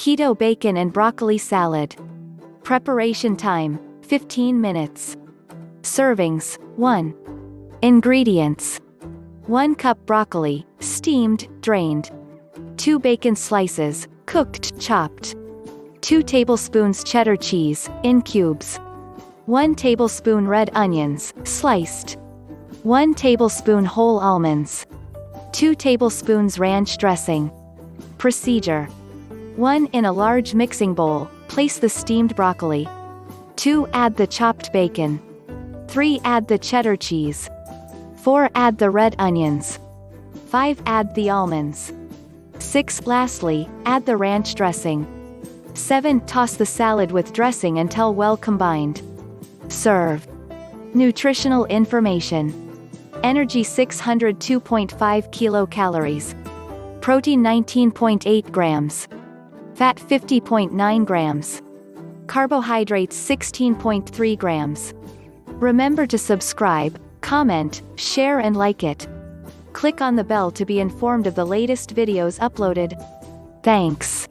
Keto bacon and broccoli salad. Preparation time, 15 minutes. Servings, 1. Ingredients. 1 cup broccoli, steamed, drained. 2 bacon slices, cooked, chopped. 2 tablespoons cheddar cheese, in cubes. 1 tablespoon red onions, sliced. 1 tablespoon whole almonds. 2 tablespoons ranch dressing. Procedure. 1. In a large mixing bowl, place the steamed broccoli. 2. Add the chopped bacon. 3. Add the cheddar cheese. 4. Add the red onions. 5. Add the almonds. 6. Lastly, add the ranch dressing. 7. Toss the salad with dressing until well combined. Serve. Nutritional information. Energy 602.5 kilocalories. Protein 19.8 grams. Fat 50.9 grams. Carbohydrates 16.3 grams. Remember to subscribe, comment, share and like it. Click on the bell to be informed of the latest videos uploaded. Thanks.